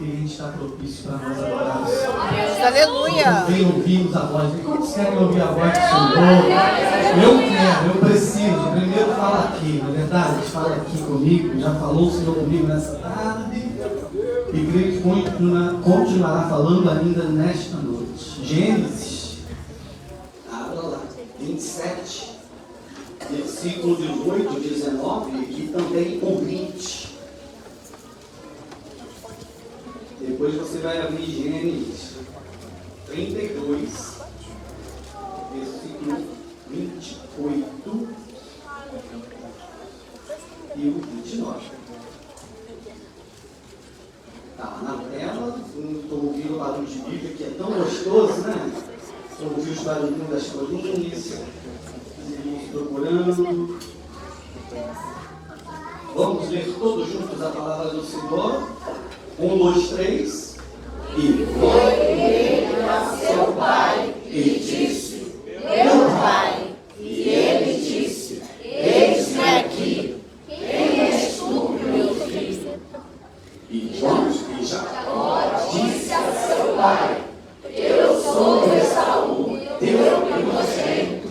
ambiente está propício para nós adorar o Senhor. Aleluia. Também ouvimos a voz dele. Quantos querem ouvir a voz do Senhor? Eu quero, eu preciso. Primeiro fala aqui, na verdade, fala aqui comigo. Já falou o Senhor comigo nessa tarde. E creio que continuará falando ainda nesta noite. Gênesis, abra lá, 27, versículo 18, 19 e também o 20. Depois você vai abrir Gênesis 32, versículo 28 e o 29. Está lá na tela, não estou ouvindo o barulho de Bíblia, que é tão gostoso, né? Ouvir os barulhinhos das folhinhas, os irmãos procurando. Vamos ler todos juntos a palavra do Senhor. 1, 2, 3. E foi ele a seu pai e disse: meu pai. E ele disse: eis-me aqui. Quem és tu, meu filho? E Jacó disse a seu pai: eu sou Esaú, teu primogênito.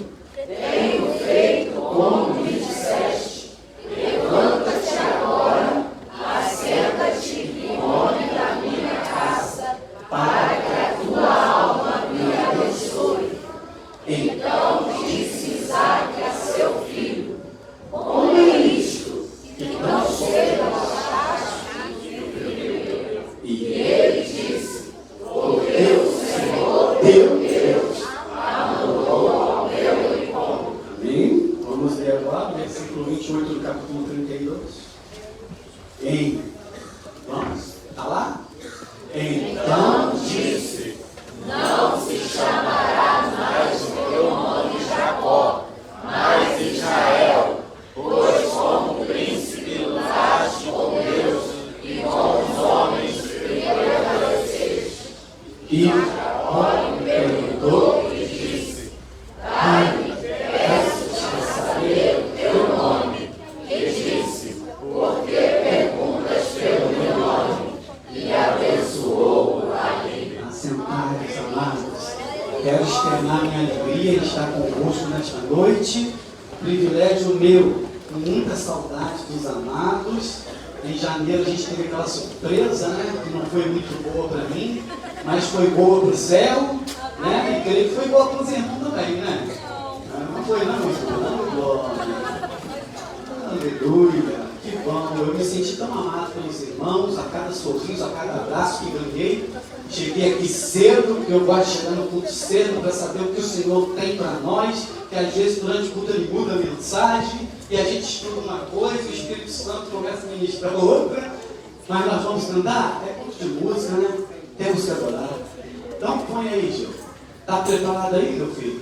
Tenho feito como me disseste. Levanta-te agora, assenta-te e come da minha casa, para que a tua alma me abençoe. Então disse Isaque a seu filho: come isto, e não seja chato. E ele disse: porque o Senhor teu Deus mandou ao meu encontro. Amém? Vamos ler agora o versículo 28 do capítulo 32. Vamos? Está lá? Então disse: não se chamará mais o teu nome Jacó, mas Israel, pois como príncipe lutaste com Deus e com os homens e prevaleceste. E Jacó me perguntou e disse: Dai-me, peço-te a saber o teu nome. E disse: por que perguntas pelo meu nome? E abençoou a mim. Assentai-vos, amados. Quero externar minha alegria em estar convosco nesta noite. Privilégio meu, com muita saudade dos amados. Em janeiro a gente teve aquela surpresa, né? Que não foi muito boa para mim, mas foi boa para o céu, né? E creio que foi boa para os irmãos também, né? Não foi não, irmão? Glória. Aleluia. Que bom. Eu me senti tão amado pelos irmãos, a cada sorriso, a cada abraço que ganhei. Cheguei aqui cedo, porque eu gosto de chegar no culto cedo para saber o que o Senhor tem para nós, que às vezes durante o culto ele muda a mensagem, e a gente estuda uma coisa, o Espírito Santo começa a ministrar outra, mas nós vamos cantar? É culto de música, né? Temos que adorar. Então põe aí, Gil. Está preparado aí, meu filho?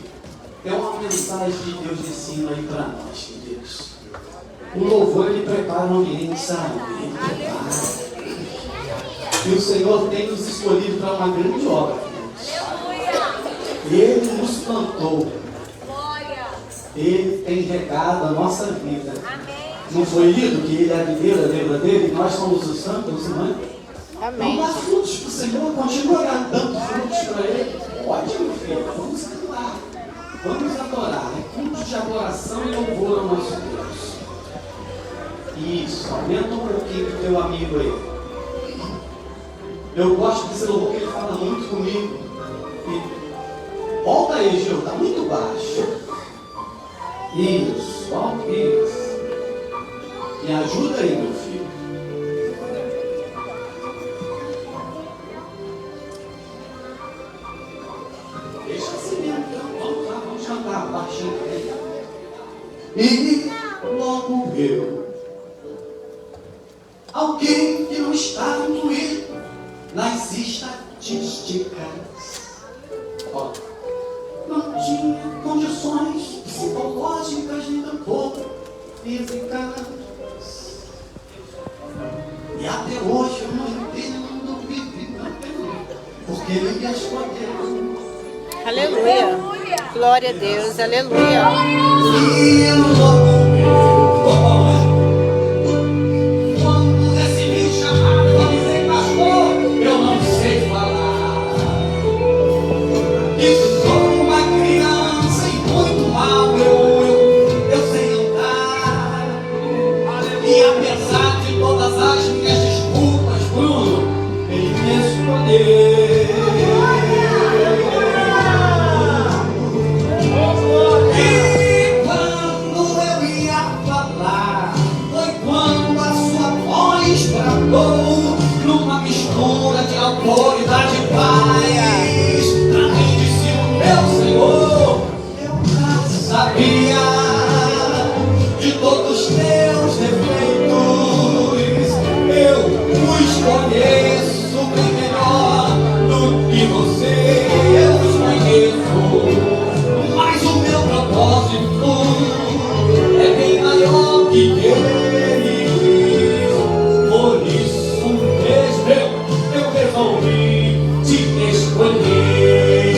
Tem uma mensagem de Deus de cima aí para nós, queridos. O louvor ele prepara o ambiente, sabe? Ele prepara. E o Senhor tem nos escolhido para uma grande obra, queridos. Ele nos plantou. Ele tem regado a nossa vida. Não foi lido que Ele é a videira, a verdadeira, e nós somos os santos, não é? Amém. Então dá frutos para o Senhor, continua dando frutos para Ele. Pode, meu filho, vamos cantar. Vamos adorar. É culto de adoração e louvor ao nosso Deus. Isso, aumenta um pouquinho do teu amigo aí. Eu gosto desse louvor que ele fala muito comigo. E volta aí, Gil, está muito baixo. Isso, volta, isso. Me ajuda aí, meu filho. Deixa assim mesmo, então. Vamos lá, vamos cantar baixinho aí. E logo eu, alguém que não está incluído nas estatísticas, ó, não tinha condições psicológicas nem tampouco físicas. E até hoje eu não entendo, porque ele me escolheu. Aleluia. Glória a Deus. Aleluia. E logo quando recebi o chamado para dizer, pastor, isso mesmo eu resolvi te escolher.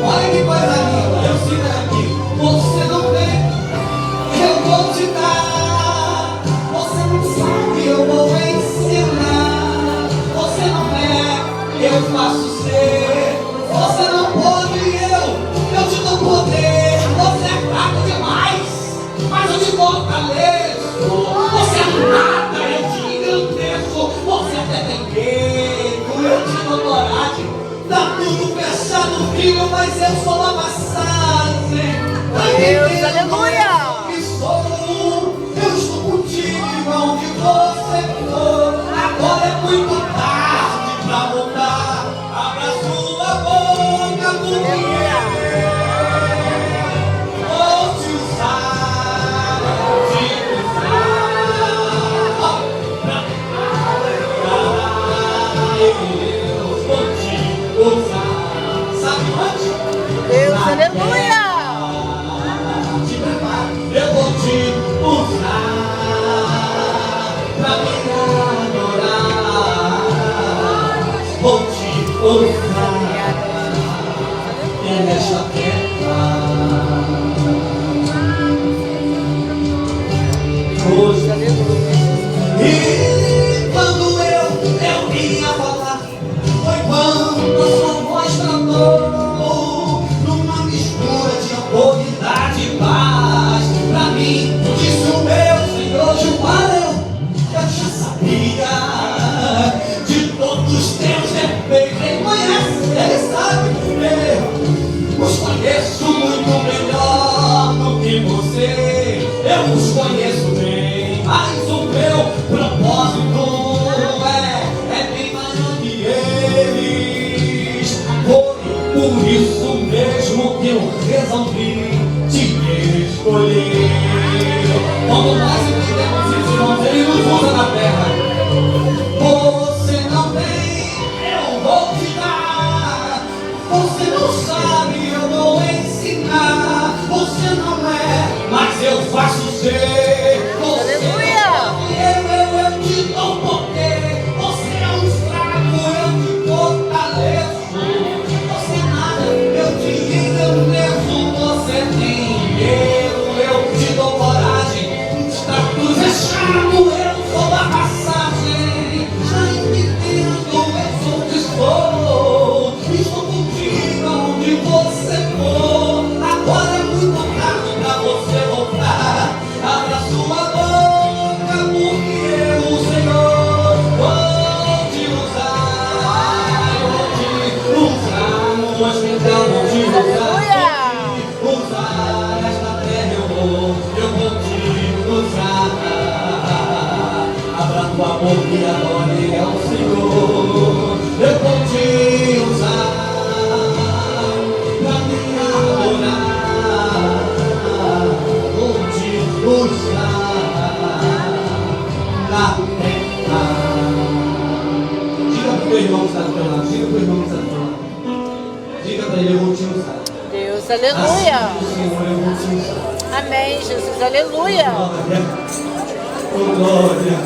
Olha que coisa linda, eu sinto aqui. Você não vem, eu vou te dar. Você não sabe, eu vou ensinar. Você não é, eu faço ser. Você não pode, eu te dou poder. Você é fraco demais, mas eu te fortaleço. Você é nada, eu te engrandeço. Você até tem medo, eu te dou coragem. Tá tudo fechado, filho, mas eu sou a passagem. Deus, aleluia! Eu estou contigo onde você for. Agora é muito tarde pra voltar. Abra sua boca, porque vou te usar, eu vou te usar. Sabe onde? Deus, aleluia! Te prepara, eu vou te usar pra me adorar. Vou te usar nesta terra. Hoje, e quando eu vinha falar, foi quando a sua voz cantou numa mistura de autoridade e paz. Pra mim, disse o meu Senhor Gilmar, eu já sabia de todos os teus defeitos. Ele conhece, ele sabe, eu os conheço muito melhor do que você. Eu os conheço bem, mas o meu propósito é bem maior que eles. Foi por isso mesmo que eu resolvi te escolher. Quando nós entendemos isso, irmãos, ele nos usa na terra. Você não tem, eu vou te dar. Você não sabe, eu vou ensinar. Você não é, mas eu faço ser. Você Aleluia! eu te dou poder. Você é um fraco, eu te fortaleço. Você é nada, eu te engrandeço. Você tem medo, eu te dou coragem. Está tudo fechado, eu sou a passagem. Já entendo, eu sou o que estou. Estou contigo onde você for. Agora é muito tarde pra você voltar. Abra sua boca, porque eu, Senhor, vou te usar. Eu vou te usar. Mas então vou te usar. Usar esta terra eu vou te usar. Abra tua boca e adore ao Senhor. Eu vou te usar pra me adorar. Vou te usar na terra. Diga pro teu irmão que está do teu lado. Diga pro irmão que está do teu lado. Diga pra ele, eu vou te usar. Deus, aleluia! Assim, Senhor, eu vou te usar. Amém, Jesus, aleluia! Oh, glória.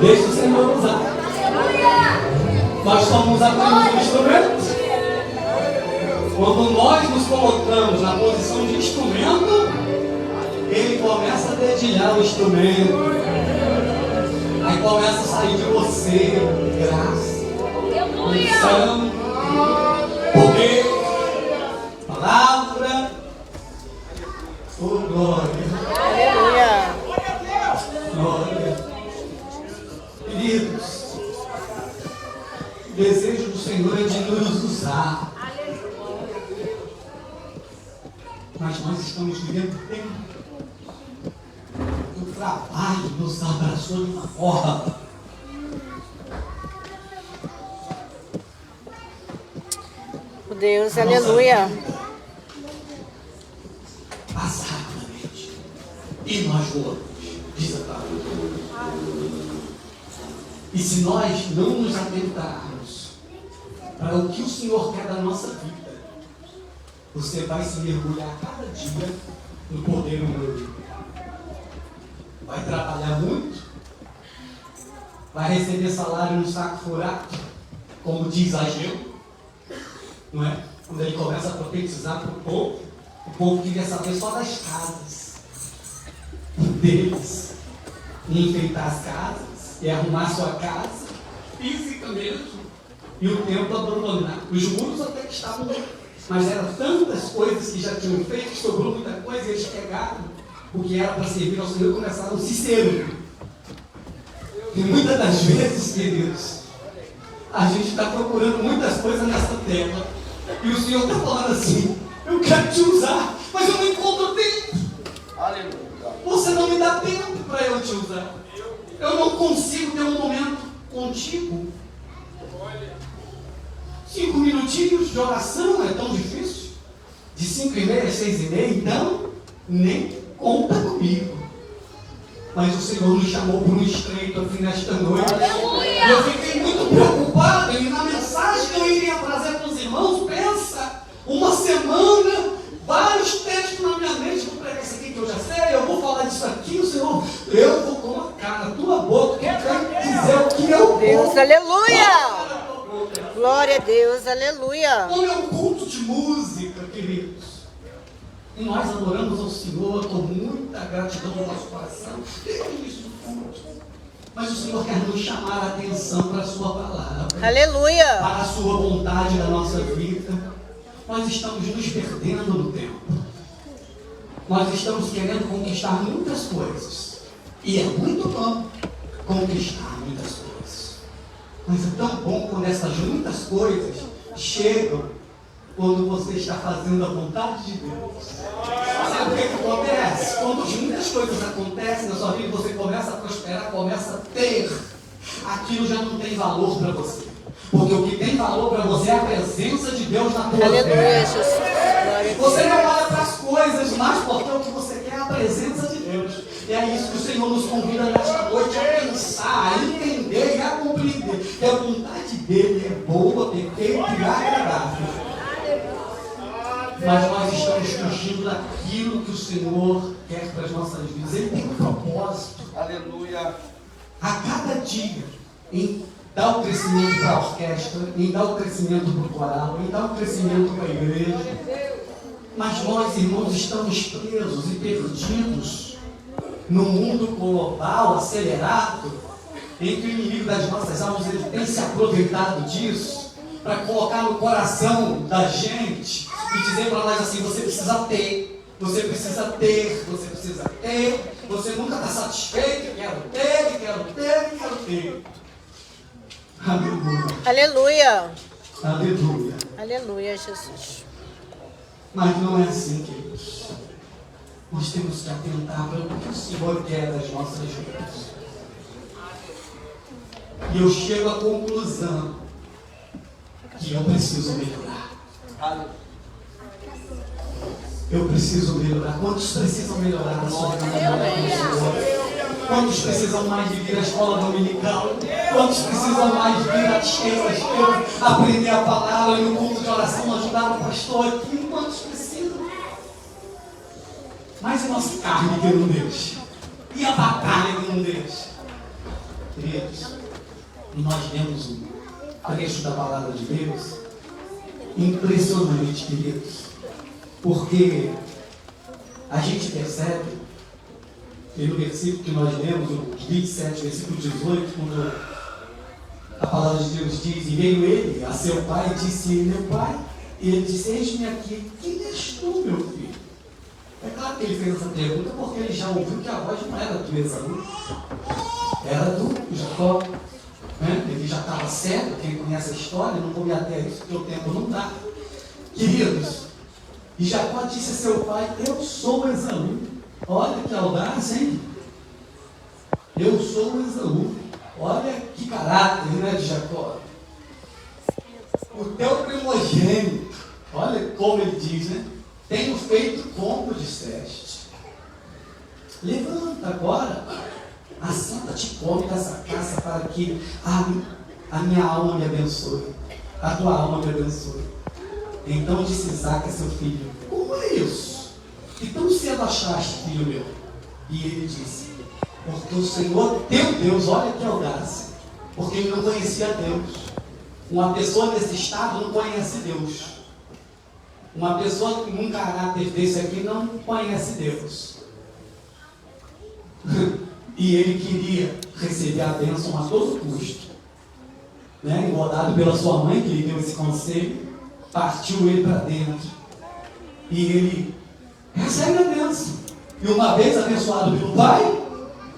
Deixa o Senhor usar. Nós somos apenas um instrumento. Quando nós nos colocamos na posição de instrumento, ele começa a dedilhar o instrumento. Aí começa a sair de você graça, unção, poder, palavra. Oh, glória. Aleluia! Glória. Queridos, o desejo do Senhor é de nos usar. Mas nós estamos vivendo tempo. O trabalho nos abraçou de uma forma. Deus, aleluia! Passa rapidamente. E nós voamos. Diz a palavra. E se nós não nos atentarmos para o que o Senhor quer da nossa vida, você vai se mergulhar cada dia no poder humano. vai trabalhar muito, vai receber salário no saco furado, como diz Ageu, não é? Quando ele começa a profetizar para o povo queria saber só das casas deles, e enfeitar as casas, e arrumar sua casa, física mesmo, e o templo abandonado. Os muros até que estavam, mas eram tantas coisas que já tinham feito, que sobrou muita coisa, e eles pegaram o que era para servir ao Senhor e começaram a se servir. E muitas das vezes, queridos, a gente está procurando muitas coisas nessa terra, e o Senhor está falando assim: eu quero te usar, mas eu não encontro tempo. Aleluia. Você não me dá tempo para eu te usar. Eu não consigo ter um momento contigo. 5 minutinhos de oração é tão difícil? De 5h30 às 6h30, então nem conta comigo. Mas o Senhor nos chamou para um estreito aqui nesta noite. E eu fiquei muito preocupado e na mensagem que eu iria trazer para os irmãos, pensa, uma semana, vários textos na minha mente, vou pregar isso aqui que eu já sei, eu vou falar disso aqui, o Senhor, eu vou colocar na tua boca, que vai dizer o que eu Deus, vou. aleluia! Glória a Deus, aleluia! Como é um culto de música, queridos. E nós adoramos ao Senhor com muita gratidão no nosso coração. Tem isso no culto. Mas o Senhor quer nos chamar a atenção para a sua palavra. Aleluia! Para a sua vontade da nossa vida. Nós estamos nos perdendo no tempo. Nós estamos querendo conquistar muitas coisas. E é muito bom conquistar muitas coisas. Mas é tão bom quando essas muitas coisas chegam quando você está fazendo a vontade de Deus. Sabe o que acontece? Quando muitas coisas acontecem na sua vida, você começa a prosperar, começa a ter, aquilo já não tem valor para você. Porque o que tem valor para você é a presença de Deus na tua vida. Aleluia, Jesus! Glória a Você não Deus! olha para as coisas mais, porque o que você quer é a presença de Deus. E é isso que o Senhor nos convida nesta noite a pensar, a entender e a compreender que a vontade dele é boa, perfeita e agradável. Mas nós estamos fugindo daquilo que o Senhor quer para as nossas vidas. Ele tem um propósito. Aleluia. A cada dia, em dar o crescimento para a orquestra, em dar o crescimento para o coral, em dar o crescimento para a igreja. Mas nós, irmãos, estamos presos e perdidos no mundo global, acelerado, em que o inimigo das nossas almas ele tem se aproveitado disso para colocar no coração da gente e dizer para nós assim: você precisa ter, você precisa ter, você precisa ter, você nunca está satisfeito, quero ter, quero ter, quero ter. Aleluia. Aleluia! Aleluia. Aleluia, Jesus! Mas não é assim, queridos. Nós temos que atentar para o que o Senhor quer das nossas vidas. E eu chego à conclusão que eu preciso melhorar. Eu preciso melhorar. Quantos precisam melhorar na sua caminhada com o Senhor? Quantos precisam mais de vir à escola dominical? Quantos precisam mais de vir às terças-feiras, aprender a palavra e no culto de oração ajudar o pastor aqui? Quantos precisam? Mas a nossa carne que não deixa. E a batalha que não deixa. Queridos, nós vemos um trecho da palavra de Deus impressionante, queridos. Porque a gente percebe, pelo versículo que nós lemos, o 27, versículo 18, quando a palavra de Deus diz: e veio ele a seu pai e disse: meu pai, e ele disse: eis-me aqui, quem és tu, meu filho? É claro que ele fez essa pergunta porque ele já ouviu que a voz não era do Esaú, era do Jacó. Né? Ele já estava certo, quem conhece a história, não vou me ater a isso porque o tempo não dá. Queridos, e Jacó disse a seu pai: eu sou Esaú. Olha que audácia, hein? Eu sou Esaú. Olha que caráter, né, de Jacó. O teu primogênito, olha como ele diz, né? Tenho feito como disseste. Levanta agora, assenta-te, come dessa caça para que a minha alma me abençoe, a tua alma me abençoe. Então disse Isaque a seu filho: como é isso? Que tão cedo achaste, filho meu? E ele disse: Porque o Senhor, teu Deus, olha que audácia, porque ele não conhecia Deus. Uma pessoa desse estado não conhece Deus. Uma pessoa com um caráter desse aqui não conhece Deus. E ele queria receber a bênção a todo custo. Engordado pela sua mãe, que lhe deu esse conselho, partiu ele para dentro. E ele recebe a bênção. E uma vez abençoado pelo Pai,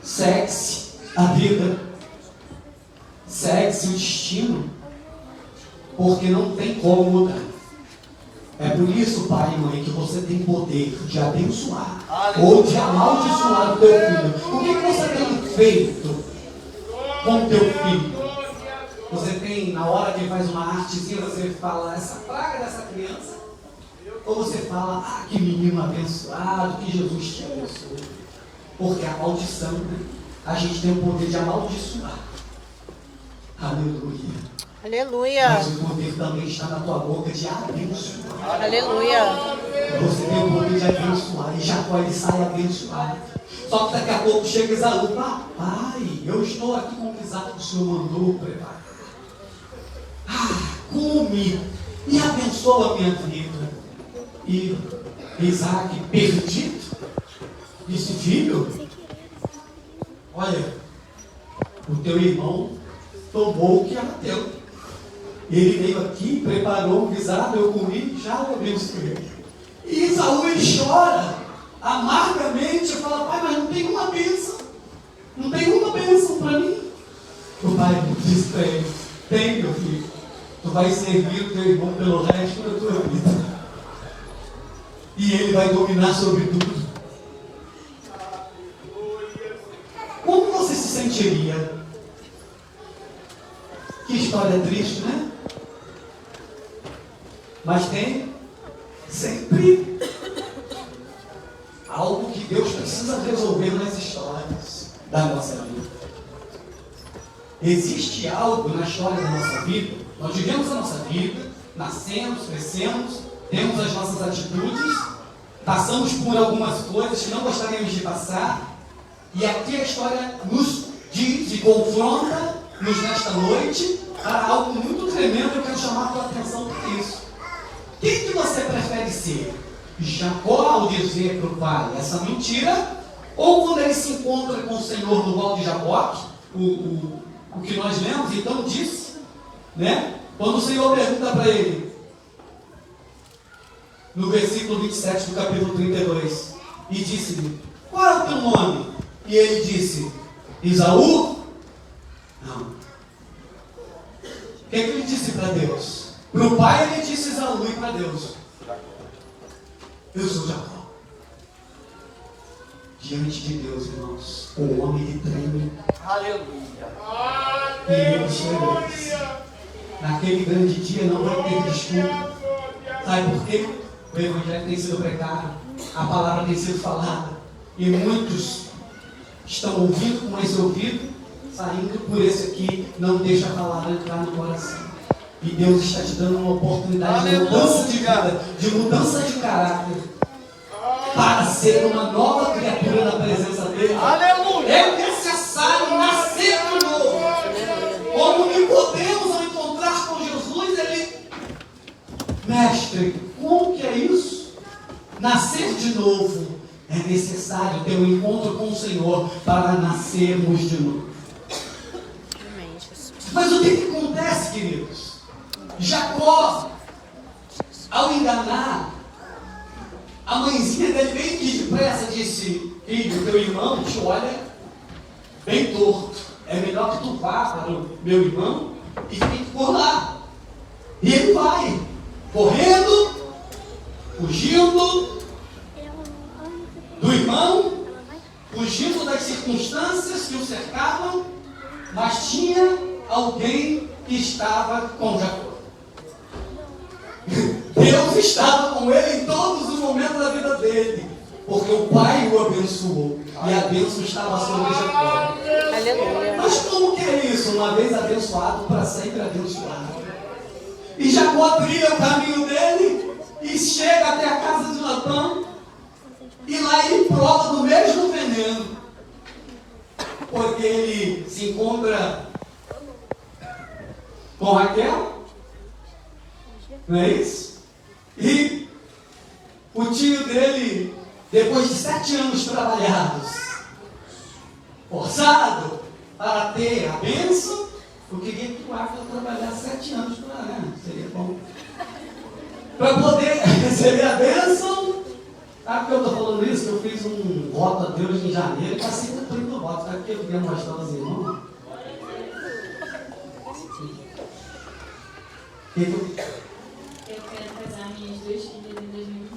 segue-se a vida, segue-se o destino, porque não tem como mudar. É por isso, pai e mãe, que você tem poder de abençoar ou de amaldiçoar o teu filho. O que você tem feito com o teu filho? Você tem, na hora que ele faz uma artezinha, você fala, essa praga dessa criança? Ou você fala, ah, que menino abençoado, que Jesus te abençoe? Porque a maldição, a gente tem o poder de amaldiçoar. Aleluia. Aleluia. Mas o poder também está na tua boca de abençoar. Aleluia. Você tem o poder de abençoar. E Jacó, ele sai abençoado. Só que daqui a pouco chega Esaú. Papai, eu estou aqui com o guisado que o Senhor mandou preparar. Come e abençoa a minha vida. E Isaac, perdido, disse, filho, olha, o teu irmão tomou o que era teu. Ele veio aqui, preparou um guisado, eu comi, já o abençoei. E Esaú, ele chora amargamente, fala, pai, mas não tem uma bênção. Não tem uma bênção para mim. O pai disse para ele, tem, meu filho. Tu vai servir o teu irmão pelo resto da tua vida. E ele vai dominar sobre tudo. Como você se sentiria? Que história triste, né? Mas tem sempre algo que Deus precisa resolver nas histórias da nossa vida. Existe algo na história da nossa vida. Nós vivemos a nossa vida, nascemos, crescemos, temos as nossas atitudes, passamos por algumas coisas que não gostaríamos de passar, e aqui a história nos diz e confronta-nos nesta noite para algo muito tremendo. Eu quero chamar a tua atenção para isso. Quem que você prefere ser? Jacó, ao dizer para o pai essa mentira, ou quando ele se encontra com o Senhor no Val de Jaboque, o que nós lemos, então disse, né? Quando o Senhor pergunta para ele, no versículo 27 do capítulo 32, e disse-lhe, qual é o teu nome? E ele disse, Esaú? Não. O que é que ele disse para Deus? Para o pai ele disse Esaú, e para Deus, eu sou Jacó. Diante de Deus, irmãos, o homem ele treme. Aleluia. E ele chega. Naquele grande dia não vai ter desculpa. Sabe por quê? O evangelho tem sido pregado, a palavra tem sido falada, e muitos estão ouvindo com esse ouvido, saindo por esse aqui, não deixa a palavra entrar no coração. E Deus está te dando uma oportunidade de mudança de vida, de mudança de caráter, para ser uma nova criatura na presença dele. Aleluia. É necessário nascer de novo. Como Nicodemos, ao encontrar com Jesus, ele, mestre, como que é isso? Nascer de novo. É necessário ter um encontro com o Senhor para nascermos de novo. Amém, Jesus. Mas o que acontece, queridos? Jacó, ao enganar, a mãezinha dele bem que depressa disse, filho, teu irmão te olha bem torto. É melhor que tu vá para o meu irmão e fique por lá. E ele vai, correndo, fugindo do irmão, fugindo das circunstâncias que o cercavam, mas tinha alguém que estava com Jacó. Deus estava com ele em todos os momentos da vida dele, porque o pai o abençoou e a bênção estava sobre Jacó. Aleluia. Mas como que é isso? Uma vez abençoado, para sempre abençoado. E Jacó trilha o caminho dele e chega até a casa de Labão, e lá ele prova do mesmo veneno. porque ele se encontra com Raquel, não é isso? E o tio dele, depois de 7 anos trabalhados, forçado para ter a bênção, eu queria que o Arthur trabalhasse 7 anos para, né? Seria bom. Para poder receber a bênção. Sabe que eu estou falando isso? Que eu fiz um voto a Deus em janeiro e passei por 30 votos. Sabe que eu queria mostrar aos irmãos? Eu quero casar minhas 2 filhas em 2025.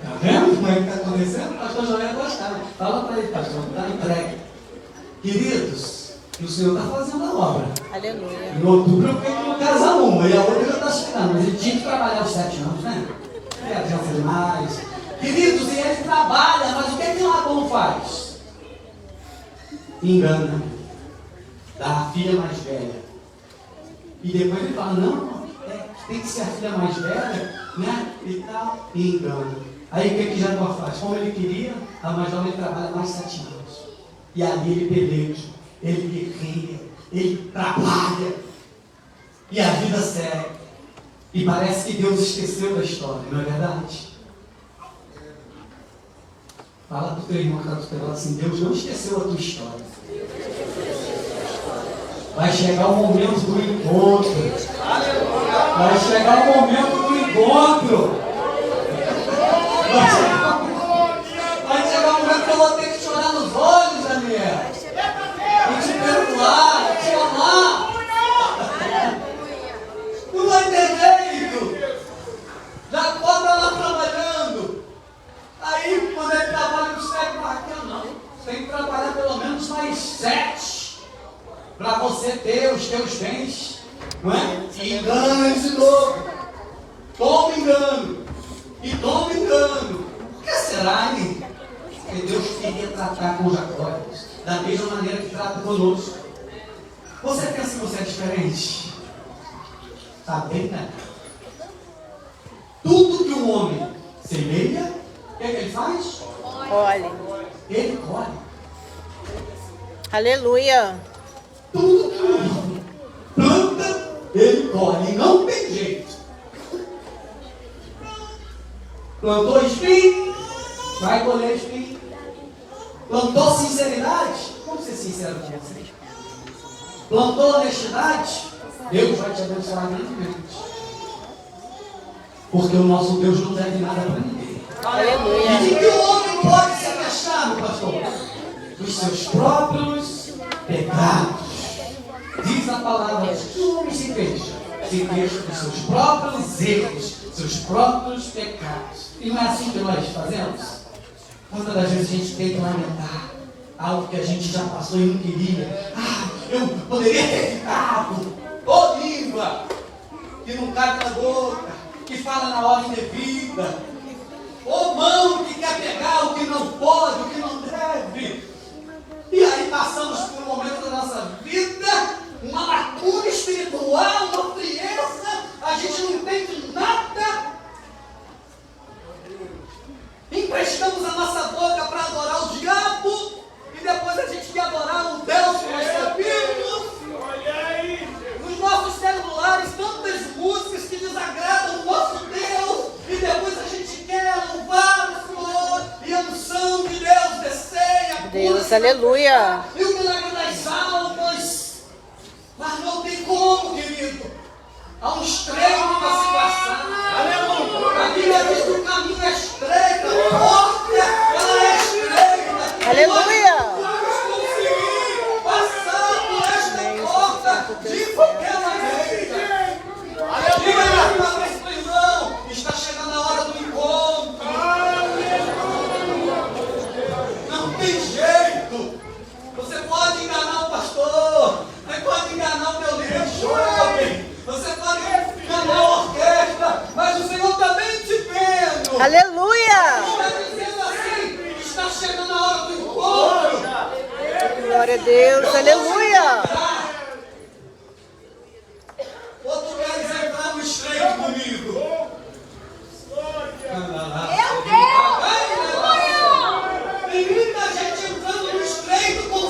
Tá vendo como é que está acontecendo? O pastor Joel gostava. Fala para ele, pastor, está entregue. Queridos, que o Senhor está fazendo a obra. Aleluia. Em outubro eu quero casar uma e a outra já está chegando. Mas ele tinha que trabalhar os 7 anos, né? É adianta demais. Queridos, e ele trabalha, mas o que é que Labão faz? Engana. Dá a filha mais velha. E depois ele fala, não, tem que ser a filha mais velha, né? E tal, e engana. Aí o que Jacó faz? Como ele queria, a mais nova ele trabalha mais 7 anos. E ali ele peleja, ele guerreia, ele trabalha. E a vida segue. E parece que Deus esqueceu da história, não é verdade? Fala para o teu irmão que está do teu lado assim, Deus não esqueceu a tua história. Vai chegar o momento do encontro. Vai chegar o momento do encontro. Vai chegar o momento que eu vou ter que chorar nos olhos, Daniel. E te perdoar, te amar. Não vai ter jeito. Jacó está lá trabalhando. Aí, quando ele trabalha no século Raquel, não. Tem que trabalhar pelo menos mais 7. Para você ter os teus bens, não é? Engano de novo. Toma engano. E toma engano. O que será, hein? Que Deus queria tratar com Jacó da mesma maneira que trata conosco. Você pensa que você é diferente? Está bem, né? Tudo que um homem semeia, o que ele faz? Olhe. Ele colhe. Aleluia. Tudo que o homem planta, ele colhe. E não tem jeito. Plantou espinho, vai colher espinho. Plantou sinceridade, vamos ser sinceros com você. Plantou honestidade, Deus vai te abençoar grandemente. Porque o nosso Deus não deve nada para ninguém. Aleluia. E de que o homem pode se agachar, meu pastor? Dos seus próprios pecados. Diz a palavra que o homem se queixa dos seus próprios erros, seus próprios pecados. E não é assim que nós fazemos? Muitas das vezes a gente tem que lamentar algo que a gente já passou e não queria. Eu poderia ter ficado. Ô língua, que não cabe na boca, que fala na hora indevida. Ô mão que quer pegar o que não pode, o que não deve. E aí passamos por um momento da nossa vida, uma lacuna espiritual, uma frieza, a gente não entende nada. Emprestamos a nossa boca para adorar o diabo, e depois a gente quer adorar o Deus que nós servimos. Nos nossos celulares, tantas músicas que desagradam o nosso Deus, e depois a gente quer louvar o Senhor, e a unção de Deus descer, a Deus, aleluia. e o milagre das almas. Mas não tem como, querido. Há um estreito para se passar. A Bíblia diz que o caminho é estreito, a porta ela é estreita. Aleluia. Vamos conseguir passar por esta porta de qualquer maneira. Diga uma vez para o irmão, está chegando a hora do encontro. Não tem jeito. Você pode enganar o pastor, você pode enganar o teu líder jovem, você pode enganar a orquestra, mas o Senhor também te vendo. Aleluia. Está dizendo assim, está chegando a hora do encontro. Glória a Deus. Aleluia. Outro queres entrar no estreito comigo? Tem muita gente entrando no estreito com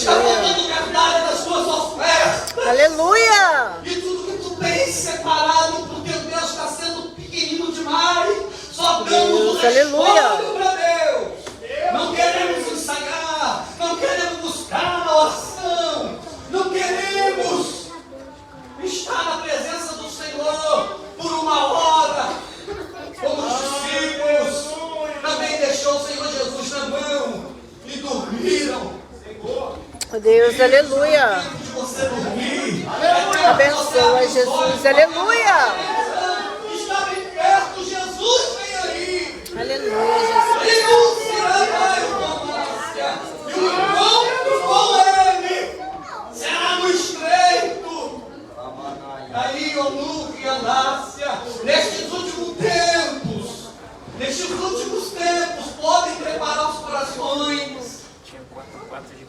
está faltando verdade nas suas ofertas. Aleluia. E tudo que tu tens separado, porque Deus está sendo pequenino demais. Só damos o Aleluia. respaldo para Deus. Não queremos ensaiar, não queremos buscar a oração, não queremos estar na presença do Senhor por uma hora, como os discípulos também deixou o Senhor Jesus na mão e dormiram. Oh Deus, aleluia. De você dormir. Abençoa, Jesus, aleluia. Está bem perto, Jesus vem aí. Aleluia, Jesus. E não será mais uma Márcia. E o encontro com ele será no estreito. Aí, Onu e Anácia, nestes últimos tempos, podem preparar os corações.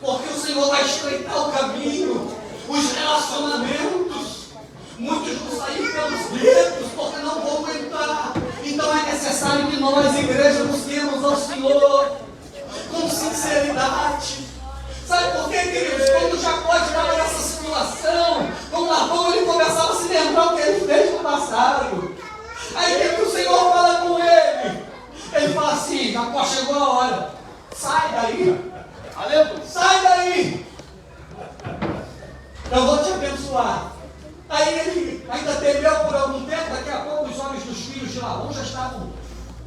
Porque o Senhor vai estreitar o caminho, os relacionamentos. Muitos vão sair pelos dedos porque não vão aguentar. Então é necessário que nós, igreja, busquemos ao Senhor com sinceridade. Sabe por quê, queridos? Quando Jacó estava nessa situação, com Labão, ele começava a se lembrar o que ele fez no passado. Aí o que o Senhor fala com ele? Ele fala assim: Jacó, chegou a hora, sai daí. Sai daí! Eu vou te abençoar. Aí ele ainda temeu por algum tempo. Daqui a pouco os olhos dos filhos de Labão já estavam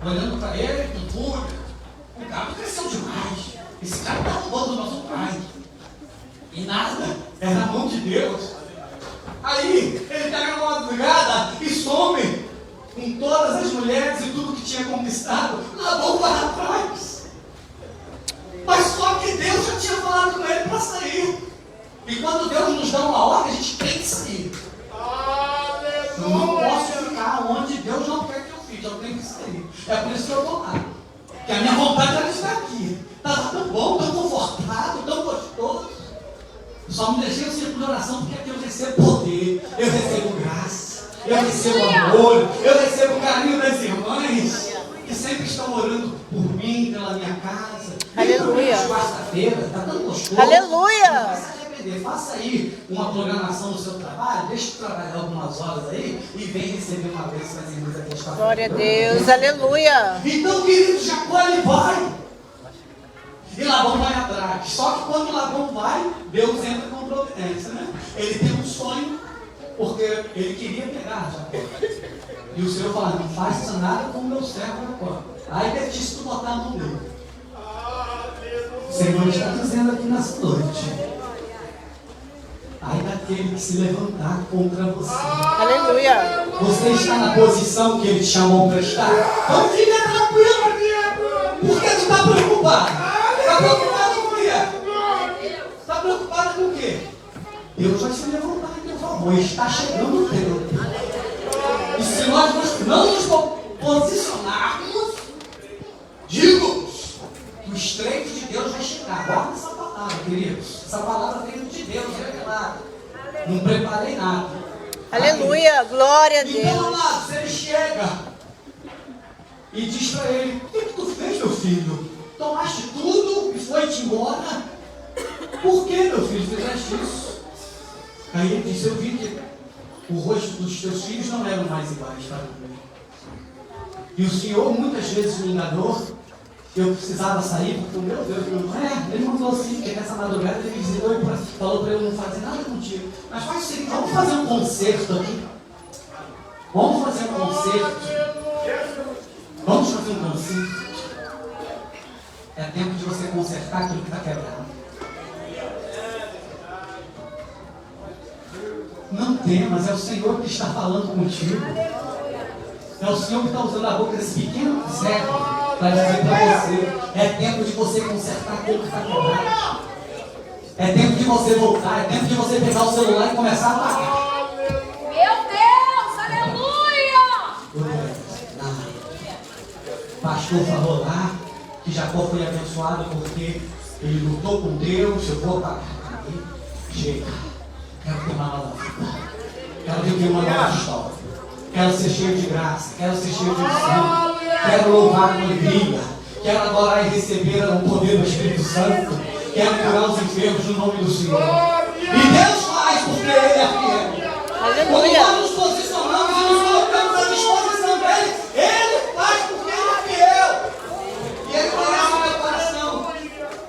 olhando para ele com fúria. O cara cresceu demais. Esse cara está roubando o nosso pai. E nada, é na mão de Deus. Aí ele pega uma madrugada e some com todas as mulheres e tudo que tinha conquistado. Labão vai atrás. Mas só que Deus já tinha falado com ele para sair. E quando Deus nos dá uma ordem, a gente tem que sair. Eu não posso ficar onde Deus não quer que eu fique. Eu tenho que sair. É por isso que eu estou lá. Porque a minha vontade era estar aqui. Estava tão bom, tão confortável, tão gostoso. Só me deixei o círculo de oração porque aqui eu recebo poder, eu recebo graça, eu recebo amor, eu recebo o carinho das irmãs que sempre estão orando por mim, pela minha casa. Aleluia. Quarta-feira, está tão gostoso. Aleluia. Não vai se arrepender. Faça aí uma programação do seu trabalho, deixe de trabalhar algumas horas aí e vem receber uma vez com as irmãs aqui. Glória a Deus, aleluia. Então, querido, Jacó ele vai. E Labão vai atrás. Só que quando Labão vai, Deus entra com providência, né? Ele tem um sonho, porque ele queria pegar Jacó. E o Senhor fala: não faça nada com o meu servo Jacó. Aí deve te botar a mão dele. O Senhor está dizendo aqui nessa noite: ai daquele que se levantar contra você. Aleluia. Você está na posição que ele te chamou para estar. Então fica tranquilo. Por que tu está preocupado? Está preocupado com o quê? Está preocupado com o quê? Deus vai se levantar em teu favor. Está chegando o tempo. E se nós não nos posicionarmos, digo-vos que o estreito de Deus vai chegar. Guarda essa palavra, queridos. Essa palavra veio de Deus, revelada. Não preparei nada. Aleluia, glória a Então, Deus. amados, ele chega e diz para ele: o que tu fez, meu filho? Tomaste tudo e foi-te embora? Por que, meu filho, fizeste isso? Aí ele disse: eu vi que o rosto dos teus filhos não eram mais iguais para mim. E o Senhor muitas vezes me enganou. Eu precisava sair porque o meu Deus ele mandou assim, porque nessa madrugada ele visitou e falou para eu não fazer nada contigo. Mas faz o seguinte: vamos fazer um concerto aqui. Vamos fazer um concerto. Vamos fazer um concerto. É tempo de você consertar aquilo que está quebrado. Não temas, é o Senhor que está falando contigo. É o Senhor que está usando a boca desse pequeno servo para dizer para você: é tempo de você consertar aquilo que está quebrado. É tempo de você voltar, é tempo de você pegar o celular e começar a pagar. Meu Deus, aleluia! O pastor falou lá que Jacó foi abençoado porque ele lutou com Deus. Eu vou pagar. Chega. Quero ter uma nova vida. Quero viver uma nova história. Quero ser cheio de graça. Quero ser cheio de unção. Quero louvar com alegria. Quero adorar e receber o poder do Espírito Santo. Quero curar os enfermos no nome do Senhor. E Deus faz, porque Ele é fiel. Quando Aleluia. nós nos posicionamos e nos colocamos à disposição dEle, Ele faz porque Ele é fiel. E Ele conhece o meu coração.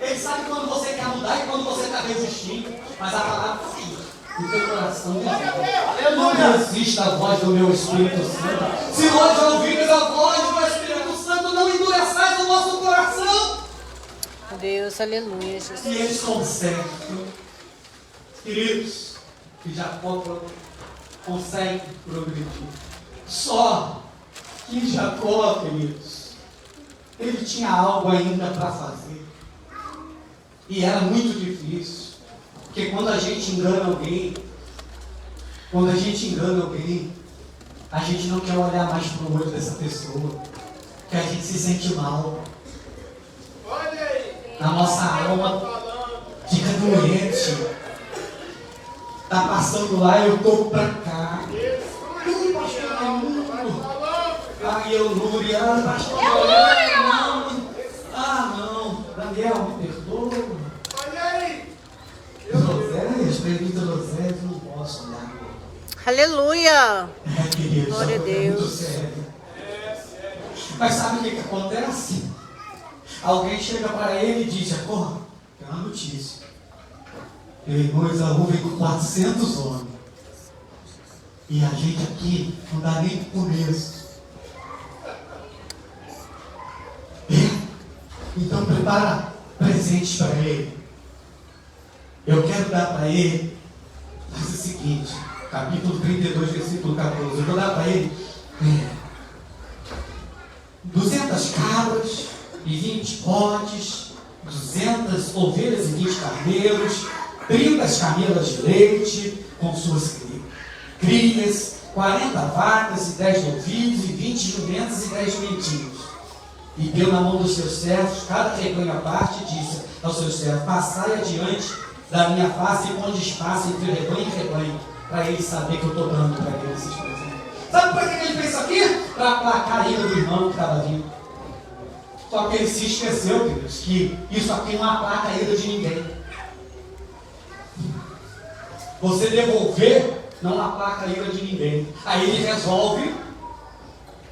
Ele sabe quando você quer mudar e quando você está resistindo. Mas a palavra sim, o teu coração resiste. Não resista à voz do meu Espírito Santo. Se nós ouvirmos a voz do Espírito Santo, não endureçais o nosso coração. Deus, aleluia, Jesus. E eles conseguem. Queridos, que Jacó consegue progredir. Só que Jacó, queridos, ele tinha algo ainda para fazer. E era muito difícil. Porque quando a gente engana alguém, a gente não quer olhar mais para o olho dessa pessoa. Porque a gente se sente mal. A nossa alma fica doente. Está passando lá e eu estou para cá. Pastor Raimundo. Ai, Eulúria. Pastor Raimundo. Não. Daniel, me perdoa. José, escrevi José, eu não posso olhar. Aleluia. Querido, Glória a Deus. muito sério. Mas sabe o que acontece? Alguém chega para ele e diz: Jacó, tem uma notícia. Irmão Esaú vem com 400 homens. E a gente aqui não dá nem para o começo. Então prepara presentes para ele. Eu quero dar para ele, faz o seguinte, capítulo 32, versículo 14. Eu vou dar para ele 200 cabras e 20 bodes, 200 ovelhas e 20 carneiros, 30 camelas de leite com suas crias, 40 vacas e 10 novilhos e 20 jumentos e 10 mentinhos. E deu na mão dos seus servos cada rebanho à parte e disse aos seus servos: passai adiante da minha face e ponde espaço entre rebanho e rebanho, para ele saber que eu estou dando para ele esses presentes. Sabe por que ele fez isso aqui? Para aplacar a ira do irmão que estava vindo. Só que ele se esqueceu, queridos, que isso aqui não aplaca a ira de ninguém. Você devolver não aplaca a ira de ninguém. Aí ele resolve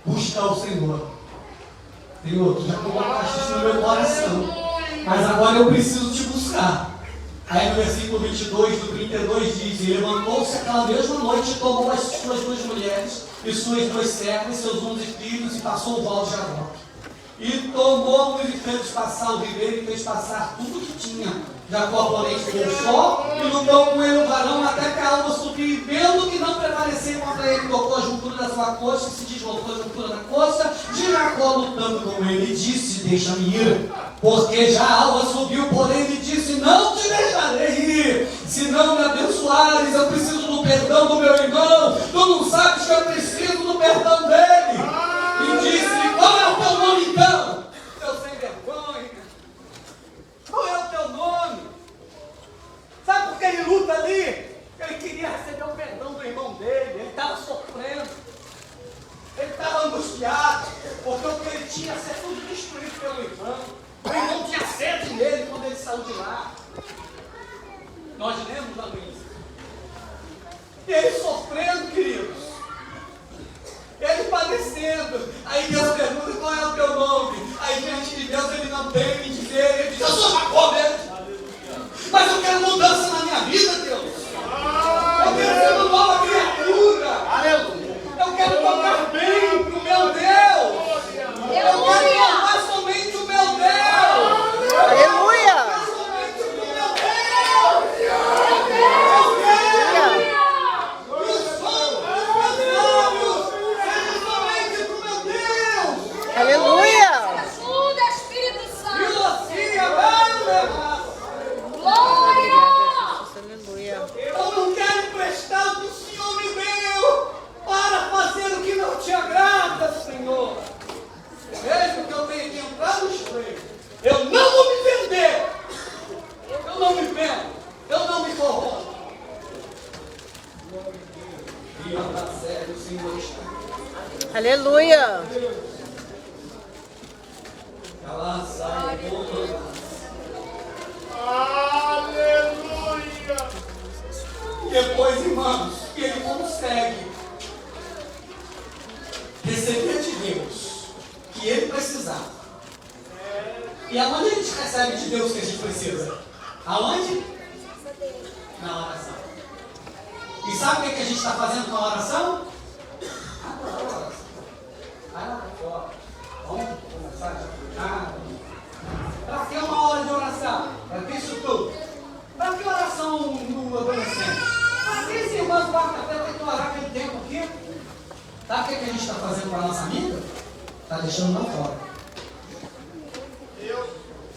buscar o Senhor. Senhor, tu já colocaste isso no meu coração, mas agora eu preciso te buscar. Aí no versículo 22 do 32 diz: e levantou-se aquela mesma noite e tomou as suas 2 mulheres e suas 2 servas, seus 11 filhos, e passou o val de Jaboque. E tomou e fez passar o ribeiro e fez passar tudo que tinha. Jacó, porém, ficou só e lutou com ele o varão até que a alma subiu, e vendo que não prevalecia contra ele, tocou a juntura da sua coxa, se deslocou a juntura da coxa de Jacó lutando com ele, e disse: deixa-me ir, porque já a alma subiu. Porém ele disse: não te deixarei ir, se não me abençoares. Eu preciso do perdão do meu irmão, tu não sabes que eu preciso do perdão dele. E disse: qual é o teu nome então? Seu sem vergonha, qual é o teu nome? Sabe por que ele luta ali? Ele queria receber o perdão do irmão dele. Ele estava sofrendo, ele estava angustiado, porque o que ele tinha ia ser tudo destruído pelo irmão. O irmão tinha sede nele quando ele saiu de lá. Nós lemos a Luísa. E ele sofrendo, queridos, ele padecendo. Aí Deus pergunta: qual é o teu nome? Aí diante de Deus ele não tem que dizer. Ele diz: eu sou Jacó mesmo. Mas eu quero mudança na minha vida, Deus. Eu quero ser uma nova criatura. Aleluia. Eu quero tocar bem pro meu Deus. Eu quero louvar somente o meu Deus. Aleluia. Tocar somente pro meu Deus. Eu quero. Os sons dos meus lábios sejam somente pro meu Deus. Aleluia. Ajuda, Espírito E Santo. você agora, Glória. Aleluia. eu não quero emprestar o que o Senhor me deu para fazer o que não te agrada, Senhor. Mesmo que eu tenha que entrar no estreito, eu não vou me vender. Eu não me vendo. Eu não me corrompo. E anda sério, o Senhor está. Aleluia. Ela sai, Aleluia! Depois, irmãos, ele consegue receber de Deus o que ele precisava. E aonde a gente recebe de Deus o que a gente precisa? Aonde? Na oração. E sabe o que a gente está fazendo com a oração? Vai lá fora. Vamos começar a explicar. Para que uma hora de oração? Para que isso tudo? Para que oração no adolescente? Para que esse irmão quarta-feira tem que orar aquele tempo aqui? Sabe o que a gente está fazendo com a nossa amiga? Está deixando lá fora.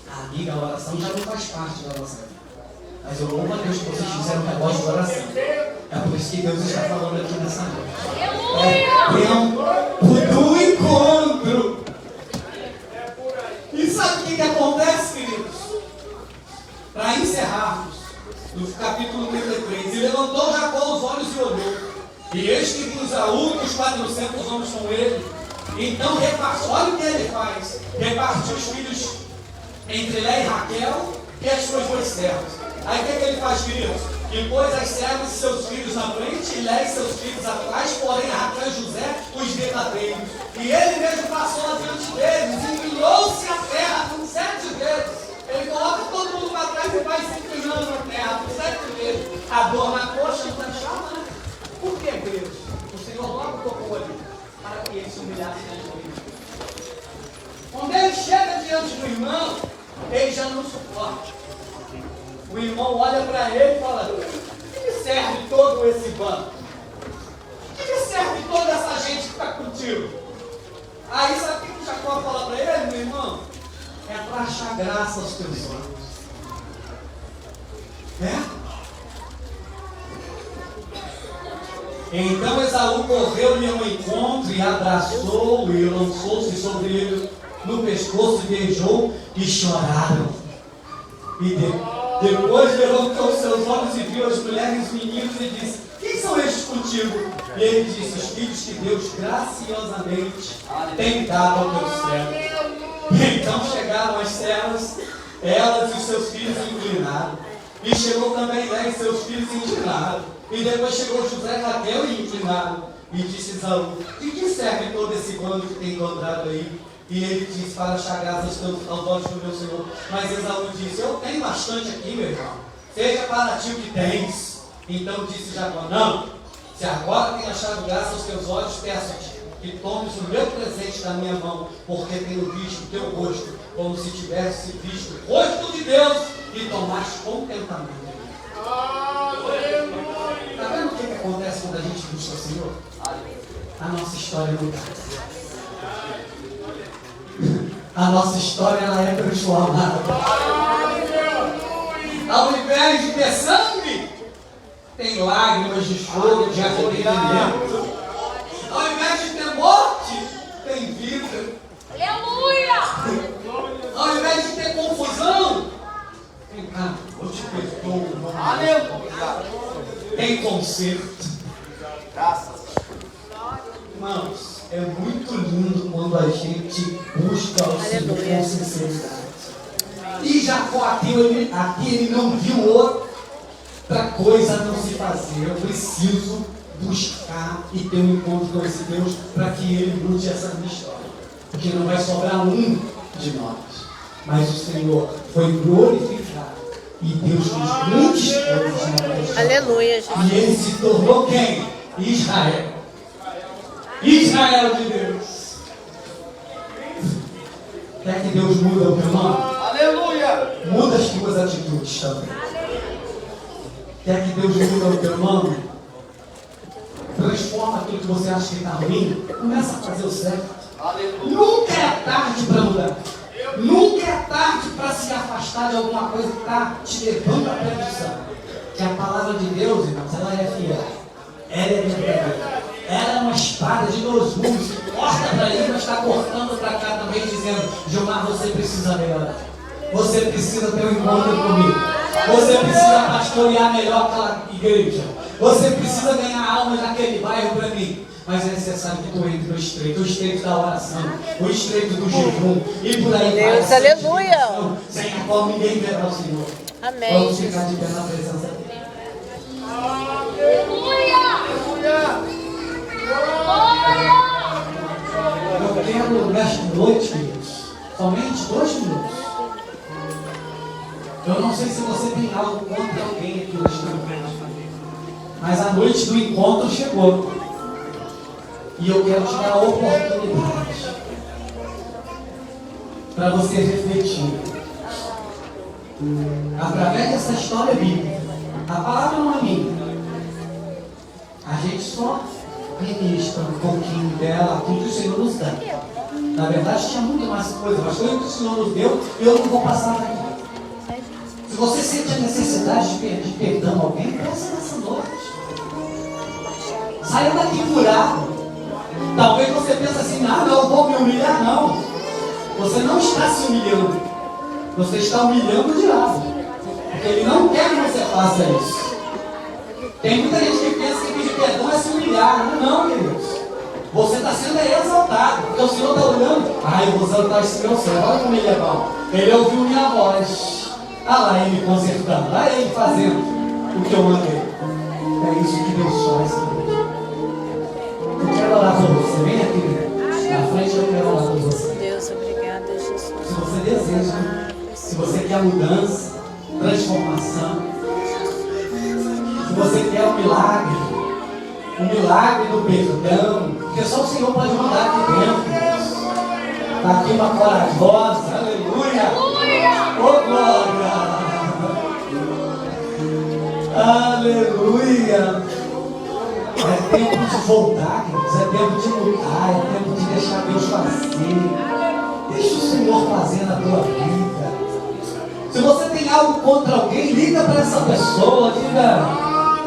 A amiga, a oração já não faz parte da nossa vida. Mas eu louvo a Deus que vocês fizeram um negócio de oração. É por isso que Deus está falando aqui nessa noite. É tempo do encontro. E sabe o que acontece, queridos? Para encerrarmos, no capítulo 33, e levantou Jacó os olhos e olhou, e eis que vinha Esaú e os 400 homens com ele. Então repartiu, olha o que ele faz: repartiu os filhos entre Lé e Raquel e as suas duas servas. Aí o que ele faz, queridos? E pôs as servas e seus filhos na frente, e Lé e seus filhos atrás, porém Raquel e José os derradeiros. E ele mesmo passou adiante deles, e inclinou-se a terra por 7 vezes. Ele coloca todo mundo para trás e vai se inclinando na terra por 7 vezes. A dor na coxa não deixava, né? Por que, queridos? O Senhor logo tocou ali, para que ele se humilhasse diante do irmão. Quando ele chega diante do irmão, ele já não suporta. O irmão olha para ele e fala: o que serve todo esse bando? O que serve toda essa gente que está contigo? Aí sabe o que Jacó fala para ele, meu irmão? É para achar graça aos teus olhos. Então Esaú correu-lhe ao encontro e abraçou-o e lançou-se sobre ele no pescoço e beijou, e choraram. E depois levantou seus olhos e viu as mulheres e os meninos e disse: quem são estes contigo? E ele disse: os filhos que Deus graciosamente tem dado ao teu servo. Então chegaram as servas, elas e os seus filhos inclinaram. E chegou também Lé e seus filhos inclinaram. E depois chegou José e Raquel e inclinaram. E disse Esaú: de que serve todo esse bando que tem encontrado aí? E ele disse: para achar graça aos olhos do meu Senhor. Mas Esaú disse: eu tenho bastante aqui, meu irmão. Seja para ti o que tens. Então disse Jacó: não, se agora tenho achado graça aos teus olhos, peço-te que tomes o meu presente da minha mão, porque tenho visto o teu rosto, como se tivesse visto o rosto de Deus, e tomaste contentamento. Está vendo o que acontece quando a gente busca o Senhor? A nossa história muda. A nossa história ela é transformada. Ao invés de ter sangue, tem lágrimas de choro, de arrependimento. Ao invés de ter morte, tem vida. Aleluia! Ao invés de ter confusão, tem eu te perdoo. Aleluia! Tem conserto. Graças. Irmãos, é muito lindo quando a gente busca o Senhor com sinceridade. E Jacó aqui ele não viu outra coisa a não se fazer. Eu preciso buscar e ter um encontro com esse Deus para que ele mude essa minha história. Porque não vai sobrar um de nós. Mas o Senhor foi glorificado. E Deus fez muitas coisas na nossa história. Aleluia, gente. E ele se tornou quem? Israel. Israel de Deus. Quer que Deus mude o teu nome? Aleluia! Muda as tuas atitudes também. Quer que Deus mude o teu nome? Transforma aquilo que você acha que está ruim. Começa a fazer o certo. Aleluia! Nunca é tarde para mudar. Nunca é tarde para se afastar de alguma coisa que está te levando à perdição. Que a palavra de Deus, irmãos, ela é fiel. Ela é verdadeira. Ela é uma espada de 2 gumes. Corta para ali, mas está cortando para cá também, dizendo: Gilmar, você precisa melhorar. Você precisa ter um encontro comigo. Você precisa pastorear melhor aquela igreja. Você precisa ganhar almas naquele bairro para mim. Mas é necessário que tu entre no estreito, o estreito da oração, o estreito do jejum, e por aí vai. Deus, aleluia. Sem a qual ninguém verá o Senhor. Amém. Vamos ficar de pé na presença dele. Aleluia! Eu quero, nesta noite, queridos, somente 2 minutos. Eu não sei se você tem algo contra alguém aqui neste momento, mas a noite do encontro chegou. E eu quero te dar a oportunidade para você refletir. Através dessa história bíblica, a palavra não é minha. A gente só ministra um pouquinho dela, aquilo que o Senhor nos dá. Na verdade, tinha muito mais coisa, mas foi o que o Senhor nos deu e eu não vou passar daqui. Se você sente a necessidade de pedir perdão a alguém, peça nessa noite. Saia daqui curado. Talvez você pense assim, não, eu vou me humilhar, não. Você não está se humilhando. Você está humilhando o diabo. Porque ele não quer que você faça isso. Tem muita gente que pensa que pedir perdão é se humilhar. Não, queridos. Você está sendo exaltado. Porque o Senhor está olhando. Eu vou exaltar esse meu Senhor. Olha como ele é bom. Ele ouviu minha voz. Lá ele consertando. Lá ele fazendo o que eu mandei. É isso que Deus faz, querido. Eu quero orar por você. Vem aqui, na frente eu quero orar por você. Deus, obrigada, Jesus. Se você deseja, se você quer mudança, transformação, se você quer um milagre do perdão, porque só o Senhor pode mudar aqui dentro. Está aqui uma corajosa, aleluia! Oh, glória! Aleluia! É tempo de voltar, queridos. É tempo de lutar. É tempo de deixar Deus fazer. Deixa o Senhor fazer na tua vida. Se você tem algo contra alguém, liga para essa pessoa. Diga,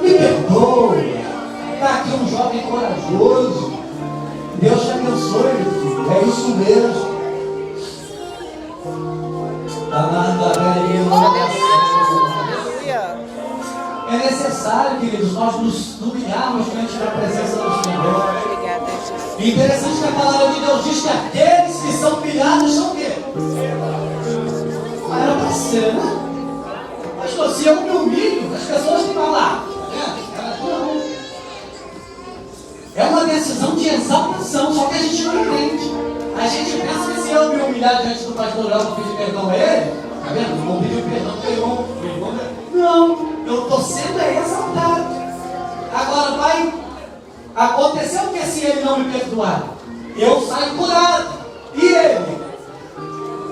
me perdoe. Está aqui um jovem corajoso. Deus te abençoe, meu filho. É isso mesmo. Aleluia. É necessário, queridos, nós nos humilharmos diante da presença do Senhor. Obrigada, Jesus. E interessante que a palavra de Deus diz que aqueles que são humilhados são o quê? Era para ser, né? Pastor, se eu me humilho, as pessoas que vão lá. É uma decisão de exaltação, só que a gente não entende. A gente pensa que se eu me humilhar diante do pastor, eu vou pedir perdão a ele. Tá vendo? Não vou pedir perdão porque eu vou. Não, eu estou sendo exaltado. Agora vai acontecer o que se ele não me perdoar? Eu saio curado. E ele?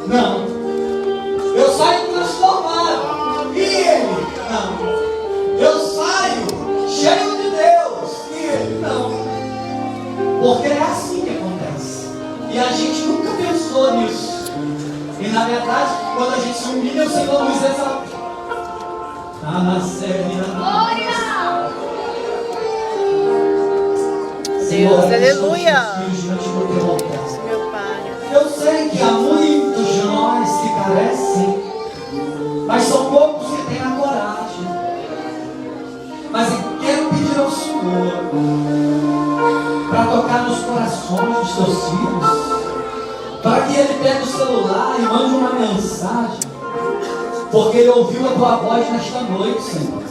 Não. Eu saio transformado. E ele? Não. Eu saio cheio de Deus. E ele? Não. Porque é assim que acontece. E a gente nunca pensou nisso. E na verdade, quando a gente se humilha, o Senhor nos exalta. Deus, aleluia. Meu Pai. Eu sei que há muitos de nós que carecem, mas são poucos que têm a coragem. Mas eu quero pedir ao Senhor para tocar nos corações dos seus filhos, para que ele pegue o celular e mande uma mensagem, porque ele ouviu a tua voz nesta noite, Senhor.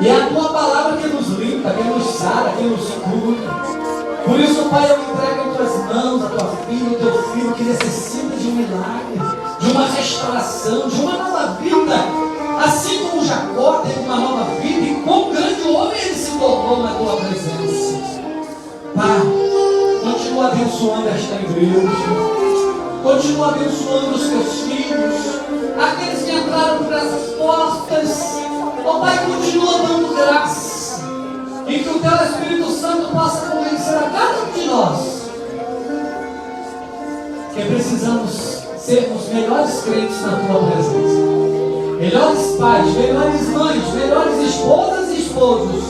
E é a tua palavra que nos limpa, que nos sara, que nos cura. Por isso, Pai, eu entrego em tuas mãos a tua filha, o teu filho que necessita de um milagre, de uma restauração, de uma nova vida. Assim como Jacó teve uma nova vida, e quão grande homem ele se tornou na tua presença. Pai, continua abençoando esta igreja, continua abençoando os teus filhos, aqueles que entraram por essas portas. Ó Pai, continua dando graça, e que o teu Espírito Santo possa convencer a cada um de nós que precisamos sermos melhores crentes na tua presença, melhores pais, melhores mães, melhores esposas e esposos,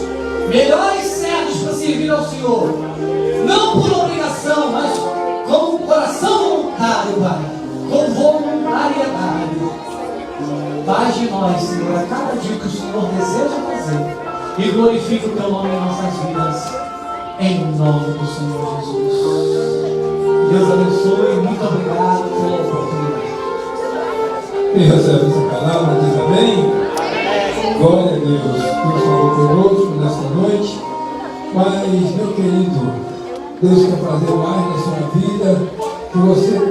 melhores servos para servir ao Senhor, não por obrigação, mas com um coração voluntário, Pai, com voluntariedade. Faz de nós, Senhor, a cada dia que o Senhor deseja fazer, e glorifica o teu nome em nossas vidas, em nome do Senhor Jesus. Deus abençoe, muito obrigado pela oportunidade. Quem recebe essa palavra diz amém? Glória a Deus. Deus falou conosco nessa noite. Mas, meu querido, Deus quer fazer mais na sua vida. Que você